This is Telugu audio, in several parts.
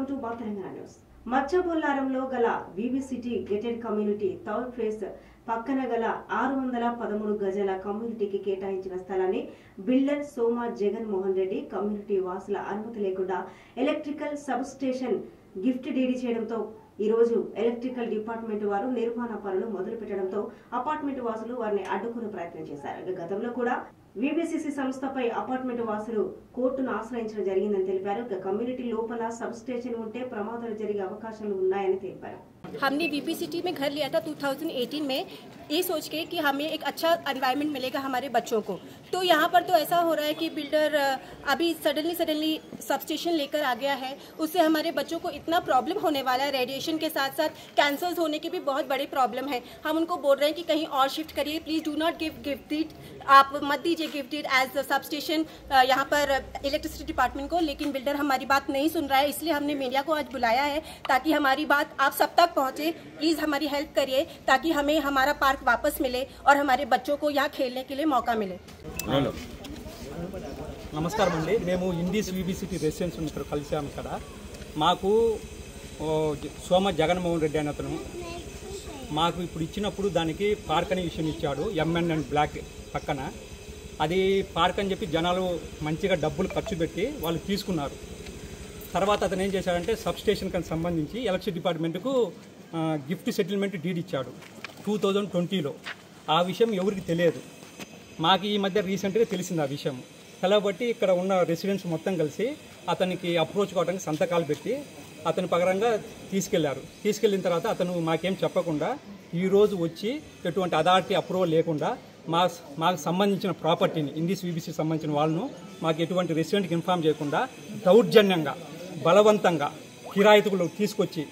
వెల్కమ్ టు మా తెలంగాణ న్యూస్. మచ్చబొల్లారంలో గల విబిసిటీ గేటెడ్ కమ్యూనిటీ థర్డ్ ఫేజ్ పక్కన గల 613 గజాల కమ్యూనిటీకి కేటాయించిన స్థలాన్ని బిల్డర్ సోమా జగన్ మోహన్ రెడ్డి కమ్యూనిటీ వాసుల అనుమతి లేకుండా electrical sub station gift DD చేయడంతో ఈ రోజు ఎలక్ట్రికల్ డిపార్ట్మెంట్ వారు నిర్మాణ పనులు మొదలు పెట్టడంతో అపార్ట్మెంట్ వాసులు వారిని అడ్డుకునే ప్రయత్నం చేశారు. గతంలో కూడా విబిసిసి సంస్థపై అపార్ట్మెంట్ వాసులు కోర్టును ఆశ్రయించడం జరిగిందని తెలిపారు. కమ్యూనిటీ లోపల సబ్ స్టేషన్ ఉంటే ప్రమాదాలు జరిగే అవకాశాలు ఉన్నాయని తెలిపారు. हमने वीपीसीटी में घर लिया था 2018 में, ये सोच के कि हमें एक अच्छा एनवायरनमेंट मिलेगा हमारे बच्चों को। तो यहाँ पर तो ऐसा हो रहा है कि बिल्डर अभी सडनली सब स्टेशन लेकर आ गया है, उससे हमारे बच्चों को इतना प्रॉब्लम होने वाला है। रेडिएशन के साथ साथ कैंसर्स होने के भी बहुत बड़े प्रॉब्लम है। हम उनको बोल रहे हैं कि कहीं और शिफ्ट करिए, please do not give gifted, आप मत दीजिए गिफ्टेड एज सब स्टेशन यहाँ पर इलेक्ट्रिसिटी डिपार्टमेंट को। लेकिन बिल्डर हमारी बात नहीं सुन रहा है, इसलिए हमने मीडिया को आज बुलाया है ताकि हमारी बात आप सब तक पहुंचे। प्लीज हमारी हेल्प करिए ताकि हमें हमारा पार्क वापस मिले और हमारे बच्चों को यहाँ खेलने के लिए मौका मिले। నమస్కారం అండి. మేము ఇండీస్ విబిసిటీ రెసిడెన్స్ ఇక్కడ కలిసాము. ఇక్కడ మాకు సోమ జగన్మోహన్ రెడ్డి అనే అతను మాకు ఇప్పుడు ఇచ్చినప్పుడు దానికి పార్క్ అనే విషయం ఇచ్చాడు. ఎంఎన్ అండ్ బ్లాక్ పక్కన అది పార్క్ అని చెప్పి జనాలు మంచిగా డబ్బులు ఖర్చు పెట్టి వాళ్ళు తీసుకున్నారు. తర్వాత అతను ఏం చేశాడంటే సబ్ స్టేషన్కి సంబంధించి ఎలక్ట్రిసిటీ డిపార్ట్మెంట్కు గిఫ్ట్ సెటిల్మెంట్ డీడ్ ఇచ్చాడు 2020లో. ఆ విషయం ఎవరికి తెలియదు. మాకు ఈ మధ్య రీసెంట్గా తెలిసింది ఆ విషయం. కాబట్టి ఇక్కడ ఉన్న రెసిడెంట్స్ మొత్తం కలిసి అతనికి అప్రోచ్ కావడానికి సంతకాలు పెట్టి అతని పగరంగా తీసుకెళ్లారు. తీసుకెళ్లిన తర్వాత అతను మాకేం చెప్పకుండా ఈరోజు వచ్చి ఎటువంటి అథారిటీ అప్రూవల్ లేకుండా మాకు సంబంధించిన ప్రాపర్టీని ఇండీస్ విబిసి సంబంధించిన వాళ్ళను మాకు ఎటువంటి రెసిడెంట్కి ఇన్ఫార్మ్ చేయకుండా దౌర్జన్యంగా బలవంతంగా కిరాయితులు తీసుకొచ్చి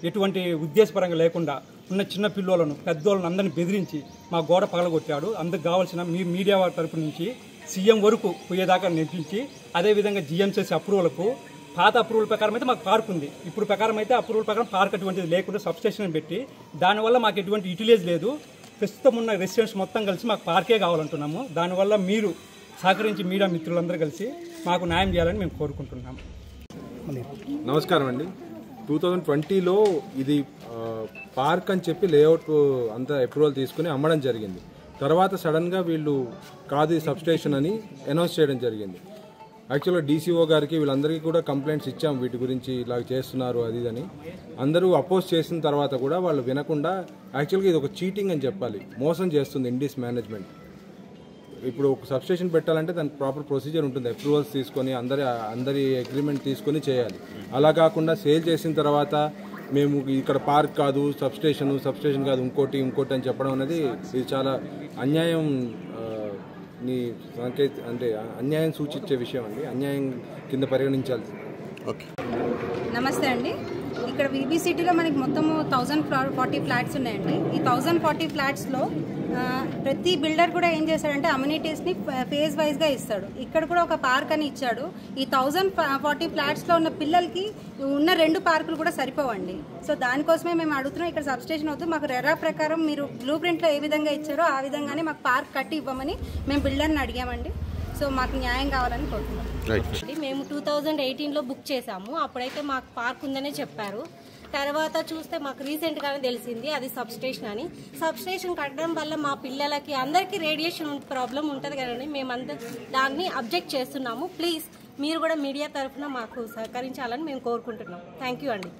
ఎటువంటి ఉద్దేశపరంగా లేకుండా ఉన్న చిన్న పిల్లోలను పెద్దోళ్ళను అందరినీ బెదిరించి మా గోడ పగలగొట్టాడు. అందుకు కావాల్సిన మీ మీడియా వారి తరపు నుంచి సీఎం వరకు పోయేదాకా నెప్పించి అదేవిధంగా జిఎంసీసీ అప్రూవల్కు పాత అప్రూవల్ ప్రకారం అయితే మాకు పార్క్ ఉంది. ఇప్పుడు ప్రకారం అయితే అప్రూవల్ ప్రకారం పార్క్ అటువంటిది లేకుండా సబ్స్టేషన్ పెట్టి దానివల్ల మాకు ఎటువంటి యూటిలైజ్ లేదు. ప్రస్తుతం ఉన్న రెసిడెంట్స్ మొత్తం కలిసి మాకు పార్కే కావాలంటున్నాము. దానివల్ల మీరు సహకరించి మీడియా మిత్రులందరూ కలిసి మాకు న్యాయం చేయాలని మేము కోరుకుంటున్నాము. నమస్కారం అండి. 2020లో ఇది పార్క్ అని చెప్పి లేఅవుట్ అంతా అప్రూవల్ తీసుకుని అమ్మడం జరిగింది. తర్వాత సడన్గా వీళ్ళు కాదు సబ్స్టేషన్ అని అనౌన్స్ చేయడం జరిగింది. యాక్చువల్గా డీసీఓ గారికి వీళ్ళందరికీ కూడా కంప్లైంట్స్ ఇచ్చాం వీటి గురించి ఇలా చేస్తున్నారు అది అని. అందరూ అపోజ్ చేసిన తర్వాత కూడా వాళ్ళు వినకుండా యాక్చువల్గా ఇది ఒక చీటింగ్ అని చెప్పాలి, మోసం చేస్తుంది ఇండీస్ మేనేజ్మెంట్. ఇప్పుడు ఒక సబ్స్టేషన్ పెట్టాలంటే దానికి ప్రాపర్ ప్రొసీజర్ ఉంటుంది. అప్రూవల్స్ తీసుకొని అందరి అగ్రిమెంట్ తీసుకొని చేయాలి. అలా కాకుండా సేల్ చేసిన తర్వాత మేము ఇక్కడ పార్క్ కాదు సబ్స్టేషన్ కాదు ఇంకోటి అని చెప్పడం అనేది ఇది చాలా అన్యాయం అంటే అన్యాయం సూచించే విషయం అండి. అన్యాయం కింద పరిగణించాలి. ఓకే, నమస్తే అండి. ఇక్కడ విబిసిటీలో మనకి మొత్తము 1040 ఫ్లాట్స్ ఉన్నాయండి. ఈ 1040 ఫ్లాట్స్లో ప్రతి బిల్డర్ కూడా ఏం చేశాడంటే అమ్యూనిటీస్ని ఫేజ్ వైజ్గా ఇస్తాడు. ఇక్కడ కూడా ఒక పార్క్ అని ఇచ్చాడు. ఈ 1040 ఫ్లాట్స్లో ఉన్న పిల్లలకి ఉన్న 2 పార్కులు కూడా సరిపోవండి. సో దానికోసమే మేము అడుగుతున్నాం, ఇక్కడ సబ్స్టేషన్ అవుతుంది మాకు రెరా ప్రకారం మీరు బ్లూ ప్రింట్లో ఏ విధంగా ఇచ్చారో ఆ విధంగానే మాకు పార్క్ కట్టి ఇవ్వమని మేము బిల్డర్ని అడిగామండి. సో మాకు న్యాయం కావాలని కోరుతున్నాం. మేము 2018లో బుక్ చేసాము. అప్పుడైతే మాకు పార్క్ ఉందనే చెప్పారు. తర్వాత చూస్తే మాకు రీసెంట్గానే తెలిసింది అది సబ్ స్టేషన్ అని. సబ్ స్టేషన్ కట్టడం వల్ల మా పిల్లలకి అందరికీ రేడియేషన్ ప్రాబ్లం ఉంటుంది కదండి. మేమందరం దాన్ని అబ్జెక్ట్ చేస్తున్నాము. ప్లీజ్ మీరు కూడా మీడియా తరఫున మాకు సహకరించాలని మేము కోరుకుంటున్నాం. థ్యాంక్ యూ అండి.